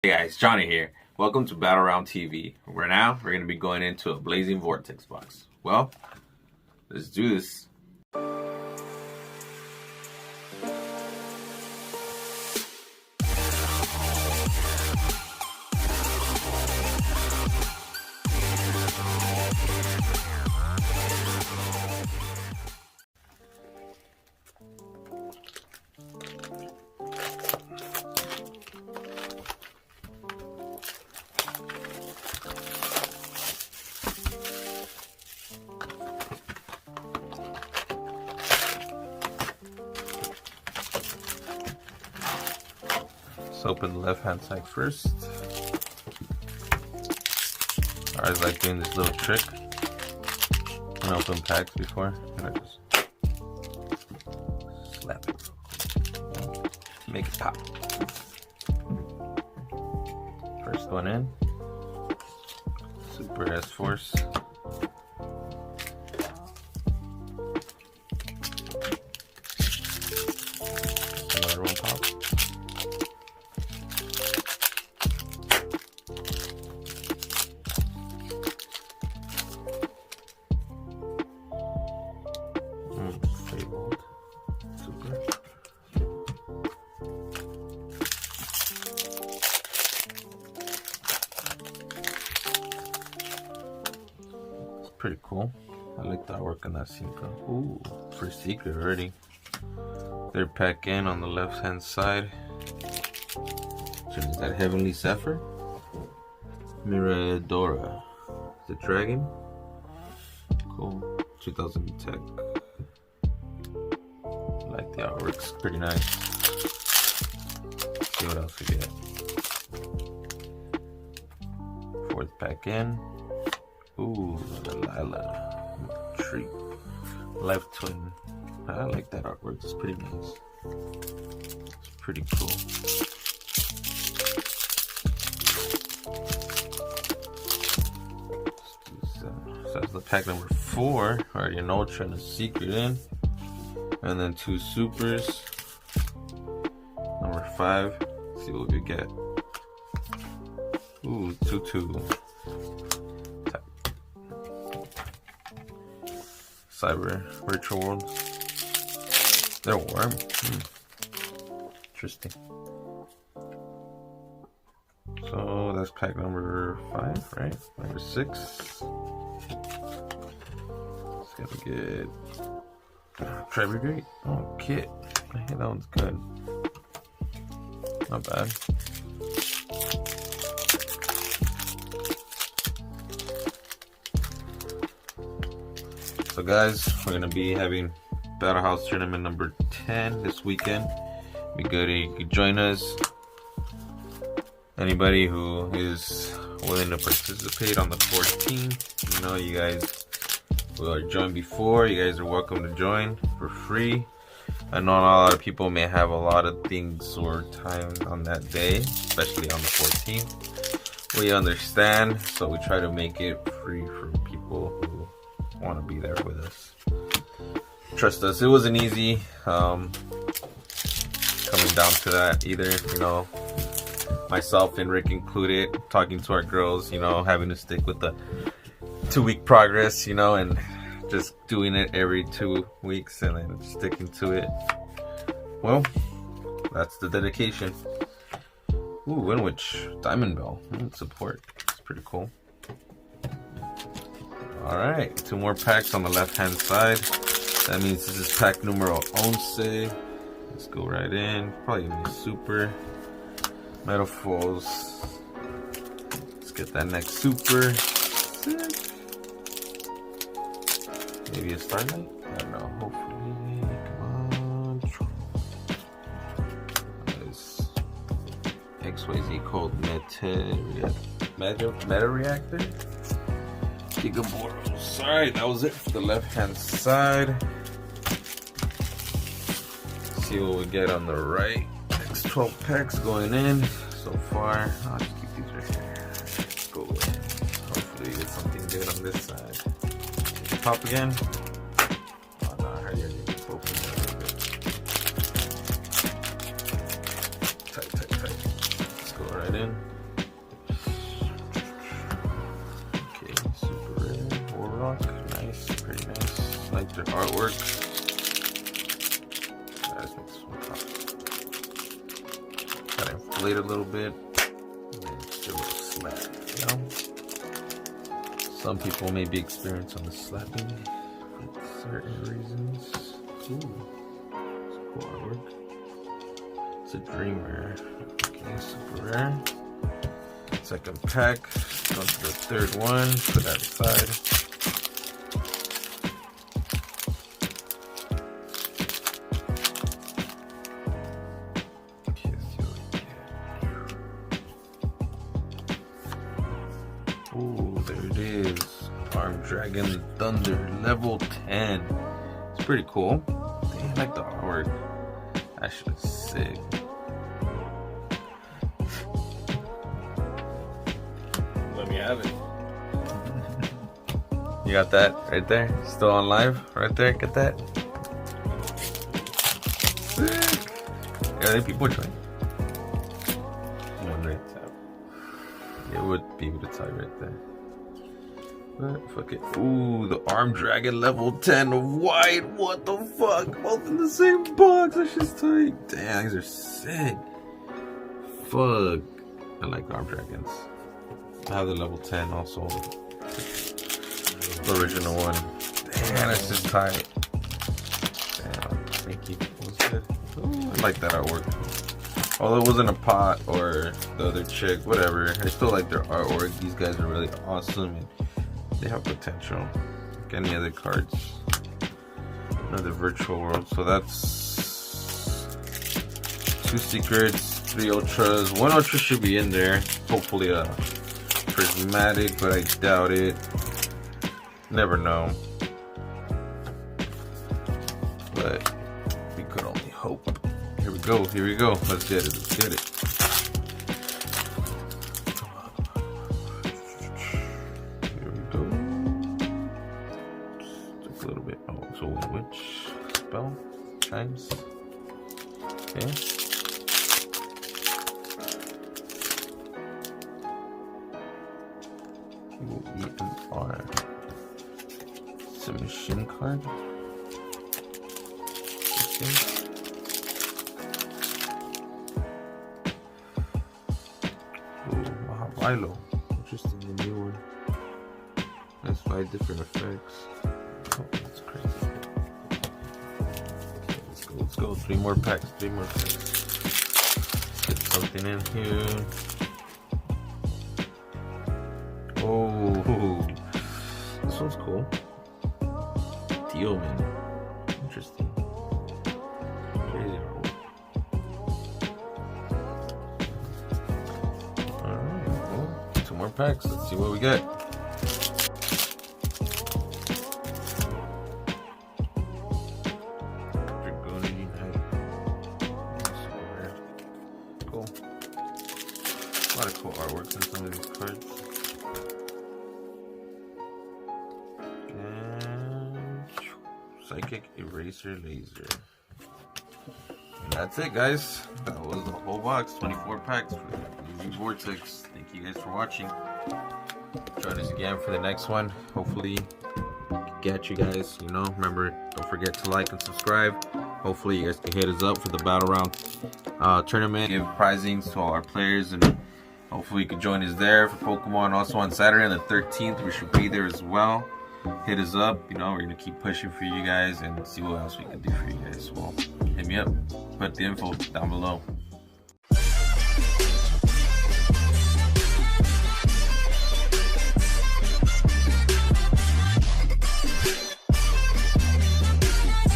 Hey guys, Johnny here. Welcome to Battle Round TV. We're going to be going into a Blazing Vortex box. Well, let's do this. Let's open the left-hand side first. I always like doing this little trick. I've opened packs before, and I just slap it. Make it pop. First one in. Super S-Force. Another one pop. Fabled. Super. It's pretty cool. I like the artwork on that Synchro. Ooh, first secret already. Third pack in on the left hand side. So is that Heavenly Zephyr? Miradora. The dragon. Cool. 2000 tech. I like the artwork's pretty nice. Let's see what else we get. Fourth pack in. Ooh, Lila tree. Life Twin. I like that artwork. It's pretty nice. It's pretty cool. So that's the pack number 4. Already an Ultra and a Secret in. And then 2 Supers. Number 5. Let's see what we get. Ooh, 2-2. Cyber Virtual Worlds. They're warm. Interesting. So that's pack number 5, right? Number 6. It's gonna get Trevor Great. Oh, kit. I think that one's good. Not bad. So guys, we're gonna be having Battle House Tournament number 10 this weekend. Be good if you could join us. Anybody who is willing to participate on the 14th, you know, you guys who are joined before, you guys are welcome to join for free. I know not a lot of people may have a lot of things or time on that day, especially on the 14th. We understand, so we try to make it free for people who want to be there with us. Trust us, it wasn't easy coming down to that either, you know, myself and Rick included, talking to our girls, you know, having to stick with the 2-week progress, you know, and just doing it every 2 weeks and then sticking to it. Well, that's the dedication. Ooh, Winwich Diamond Bell support. It's pretty cool. Alright, 2 more packs on the left hand side. That means this is pack numero 11. Let's go right in. Probably gonna be super. Metal Falls. Let's get that next super. Maybe a Starlight? I don't know. Hopefully. Come on. This XYZ called Meta Reactor. Gigaboros. Alright, that was it for the left hand side. See what we get on the right. Next 12 packs going in so far. I'll just keep these right here. Let's go in. Hopefully we get something good on this side. Pop again. Oh no, I heard you open it a little bit. Tight. Let's go right in. their artwork. Gotta inflate a little bit. And then just a little slap, you know? Some people may be experienced on the slapping for certain reasons. Ooh, it's cool artwork. It's a dreamer. Okay, super rare. Second pack. Go to the third one. Put that aside. Okay, let's see what we get. Ooh, there it is. Armed Dragon Thunder level 10. It's pretty cool. Damn, I like the artwork. That shit is sick. Let me have it. You got that right there? Still on live? Right there? Get that? Sick. Yeah, there people join. One right tap. It would be able to tie right there. But fuck it. Ooh, the Armed Dragon level 10 white. What the fuck? Both in the same box. That's just tight. Damn, these are sick. Fuck. I like Armed Dragons. I have the level 10 also. The original one. Damn, it's just tight. Damn, thank you. What's good? Ooh, I like that artwork. Although it wasn't a pot or the other chick, whatever. I still like their artwork. These guys are really awesome and they have potential. Like any other cards. Another virtual world. So that's 2 secrets, 3 ultras. 1 ultra should be in there. Hopefully a prismatic, but I doubt it. Never know. But we could only hope. Here we go, here we go. Let's get it, let's get it. Here we go. Just a little bit. Oh, so which spell? Chimes. Okay. E&R. Submission card. Okay. Ooh, Mahavilo. Interesting, the new one. That's 5 different effects. Oh, that's crazy. Okay, let's go. 3 more packs, 3 more packs. Let's get something in here. Oh, this one's cool. Deal, man. Interesting. Crazy artwork. Alright, well, 2 more packs. Let's see what we get. Dragoon Unite. Cool. A lot of cool artwork in some of these cards. Psychic Eraser Laser. And that's it, guys. That was the whole box. 24 packs for the Vortex. Thank you guys for watching. Join us again for the next one. Hopefully get you guys, you know. Remember, don't forget to like and subscribe. Hopefully you guys can hit us up for the Battle Round tournament. Give prizings to all our players, and hopefully you can join us there for Pokemon. Also on Saturday on the 13th, we should be there as well. Hit us up, you know, we're gonna keep pushing for you guys and see what else we can do for you guys. Well, hit me up, put the info down below.